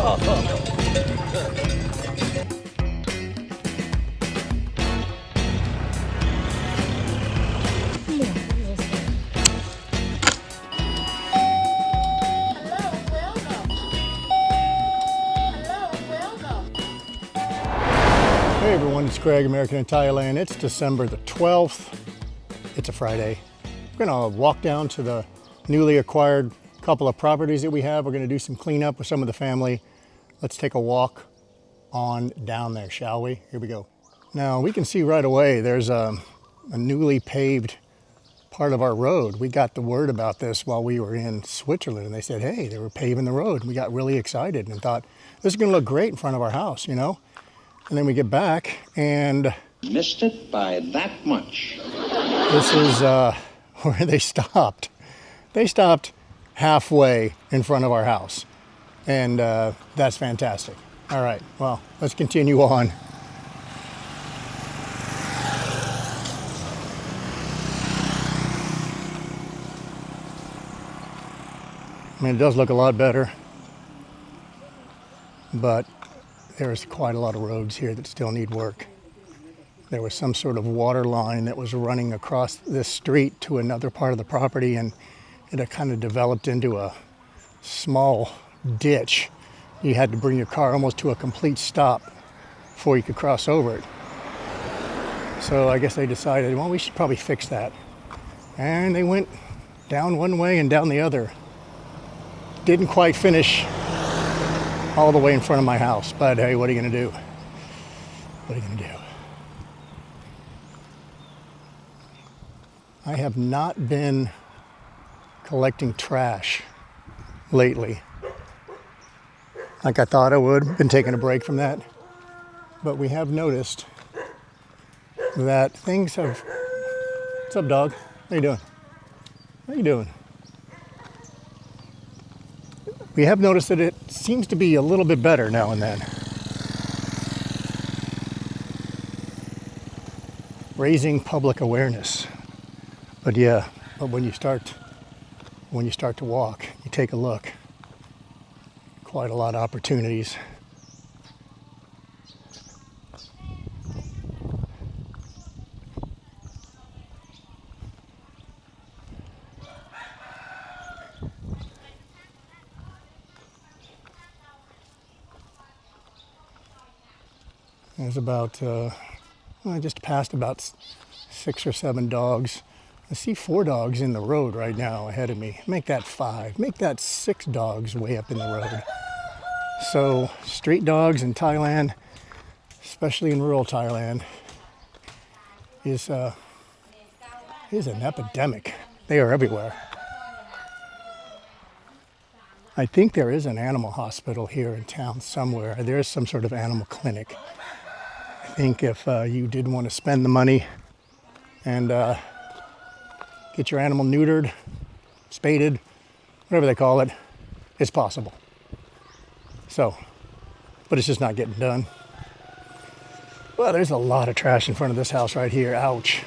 Hey everyone, it's Craig, American in Thailand. It's December the 12th. It's a Friday. We're gonna walk down to the newly acquired couple of properties that we have. We're gonna do some cleanup with some of the family. Let's take a walk on down there, shall we? Here we go. Now we can see right away there's a newly paved part of our road. We got the word about this while we were in Switzerland, and they said, hey, they were paving the road. And we got really excited and thought, this is gonna look great in front of our house, you know? And then we get back and missed it by that much. This is where they stopped. They stopped halfway in front of our house. And that's fantastic. All right, well, let's continue on. I mean, it does look a lot better, but there's quite a lot of roads here that still need work. There was some sort of water line that was running across this street to another part of the property, and it had kind of developed into a small ditch. You had to bring your car almost to a complete stop before you could cross over it. So I guess they decided, well, we should probably fix that. And they went down one way and down the other. Didn't quite finish all the way in front of my house, but hey, what are you gonna do? What are you gonna do? I have not been collecting trash lately like I thought I would. Been taking a break from that, but we have noticed that things have. What's up, dog? How you doing? How you doing? We have noticed that it seems to be a little bit better now and then. Raising public awareness. But yeah, but when you start to walk, you take a look. Quite a lot of opportunities. There's about, I just passed about 6 or 7 dogs. I see 4 dogs in the road right now ahead of me. Make that 5. Make that 6 dogs way up in the road. So street dogs in Thailand, especially in rural Thailand, is an epidemic. They are everywhere. I think there is an animal hospital here in town somewhere. There is some sort of animal clinic. I think if you did want to spend the money and get your animal neutered, spaded, whatever they call it, it's possible. So, but it's just not getting done. Well, there's a lot of trash in front of this house right here. Ouch.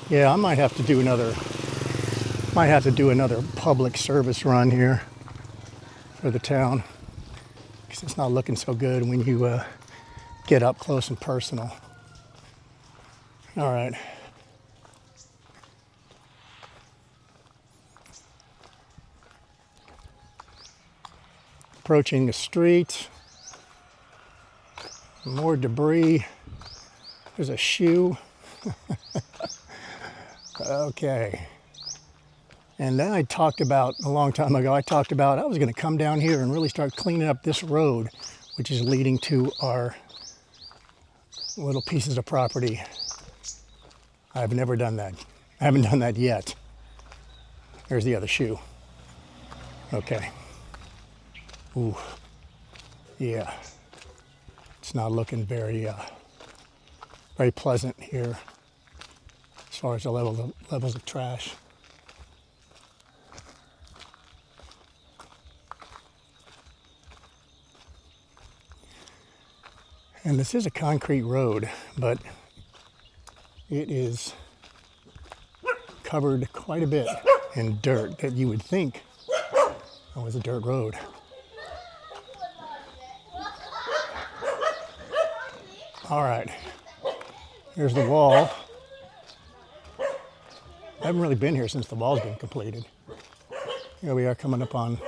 Yeah, I might have to do another public service run here for the town, because it's not looking so good when you get up close and personal. All right. Approaching the street. More debris. There's a shoe. Okay. And then I talked about, a long time ago, I was going to come down here and really start cleaning up this road, which is leading to our little pieces of property. I've never done that. I haven't done that yet. There's the other shoe. Okay. Ooh. Yeah. It's not looking very pleasant here as far as the levels of trash. And this is a concrete road, but it is covered quite a bit in dirt that you would think was a dirt road. All right, here's the wall. I haven't really been here since the wall's been completed. Here we are coming up on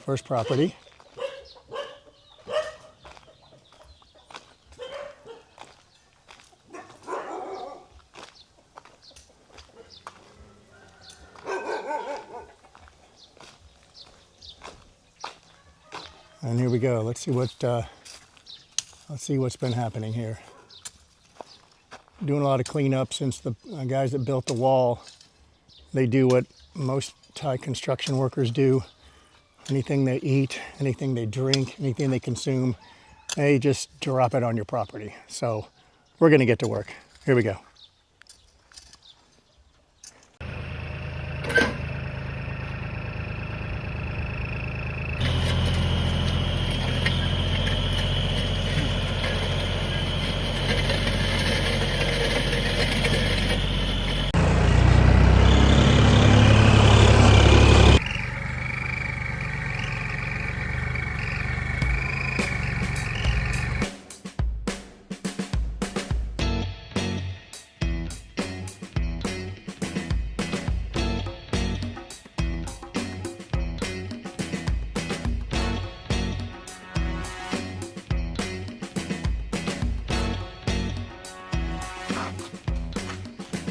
first property. And here we go. Let's see what's been happening here. Doing a lot of cleanup since the guys that built the wall, they do what most Thai construction workers do. Anything they eat, anything they drink, anything they consume, they just drop it on your property. So we're gonna get to work. Here we go.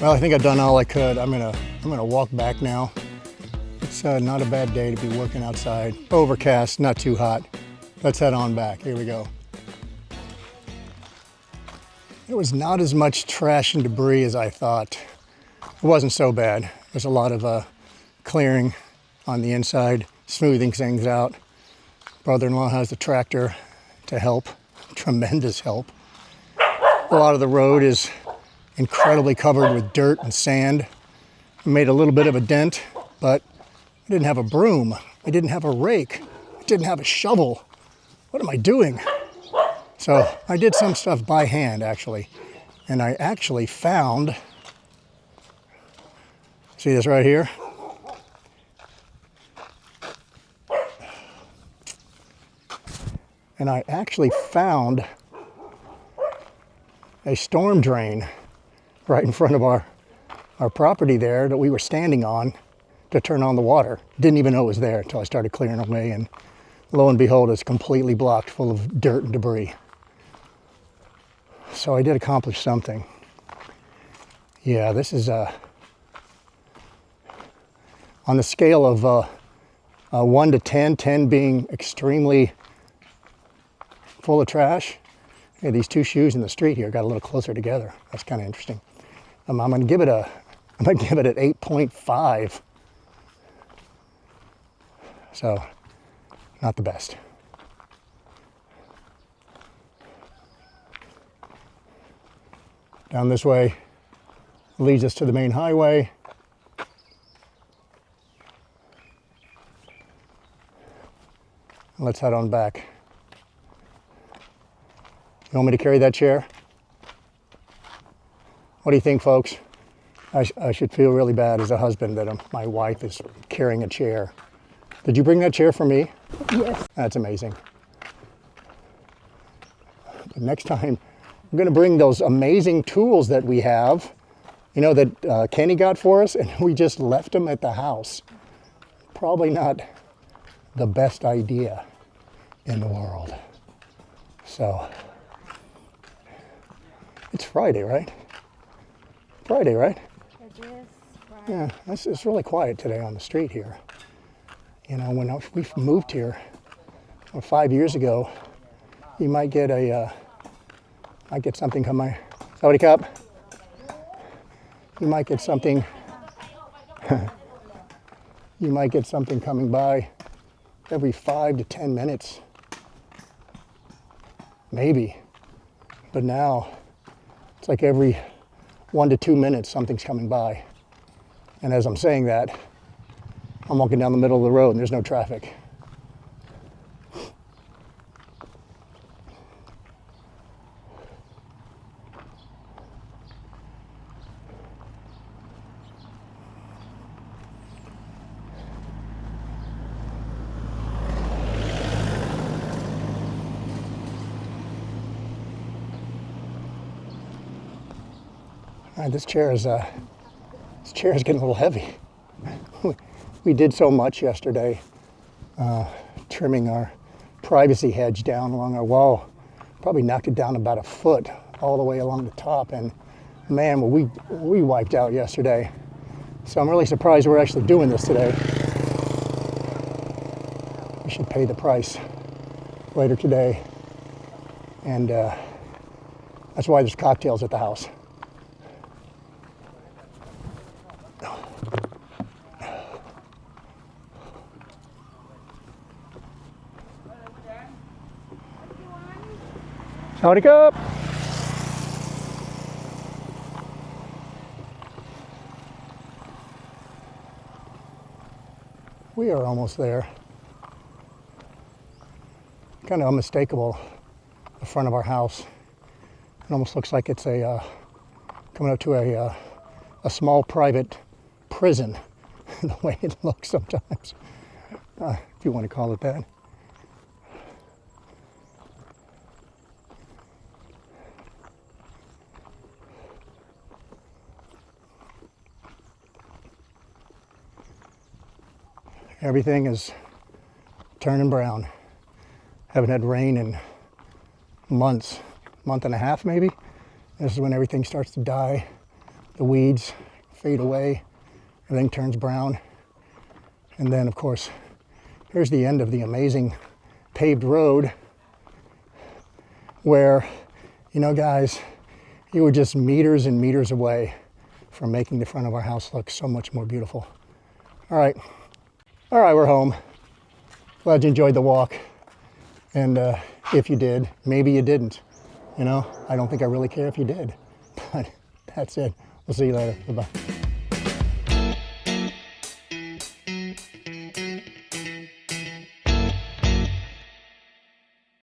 Well, I think I've done all I could. I'm gonna walk back now. It's not a bad day to be working outside. Overcast, not too hot. Let's head on back. Here we go. There was not as much trash and debris as I thought. It wasn't so bad. There's a lot of clearing on the inside, smoothing things out. Brother-in-law has the tractor to help, tremendous help. A lot of the road is incredibly covered with dirt and sand. I made a little bit of a dent, but I didn't have a broom. I didn't have a rake. I didn't have a shovel. What am I doing? So I did some stuff by hand, actually. And I actually found, see this right here? And I actually found a storm drain right in front of our property there that we were standing on to turn on the water. Didn't even know it was there until I started clearing away, and lo and behold, it's completely blocked full of dirt and debris. So I did accomplish something. Yeah, this is on the scale of 1 to 10, 10 being extremely full of trash. Yeah, these two shoes in the street here got a little closer together. That's kind of interesting. I'm gonna give it an 8.5. So, not the best. Down this way leads us to the main highway. Let's head on back. You want me to carry that chair? What do you think, folks? I should feel really bad as a husband that my wife is carrying a chair. Did you bring that chair for me? Yes. That's amazing. But next time, I'm gonna bring those amazing tools that we have, you know, that Kenny got for us, and we just left them at the house. Probably not the best idea in the world. So, it's Friday, right? Friday, right? It is Friday. Yeah, it's really quiet today on the street here. You know, when we moved here 5 years ago, you might get something come my, Sawadee Cup. You might get something, you might get something coming by every 5 to 10 minutes. Maybe. But now, it's like every 1 to 2 minutes something's coming by. And as I'm saying that, I'm walking down the middle of the road and there's no traffic. This chair is getting a little heavy. We did so much yesterday, trimming our privacy hedge down along our wall. Probably knocked it down about a foot all the way along the top, and man, we wiped out yesterday. So I'm really surprised we're actually doing this today. We should pay the price later today, and that's why there's cocktails at the house. Howdy cup. We are almost there. Kind of unmistakable, the front of our house. It almost looks like it's coming up to a small private prison, the way it looks sometimes, if you want to call it that. Everything is turning brown. Haven't had rain in months, month and a half maybe. This is when everything starts to die. The weeds fade away, everything turns brown. And then of course, here's the end of the amazing paved road where, you know guys, you were just meters and meters away from making the front of our house look so much more beautiful. All right, we're home. Glad you enjoyed the walk. And if you did, maybe you didn't. You know, I don't think I really care if you did. But that's it. We'll see you later. Bye-bye.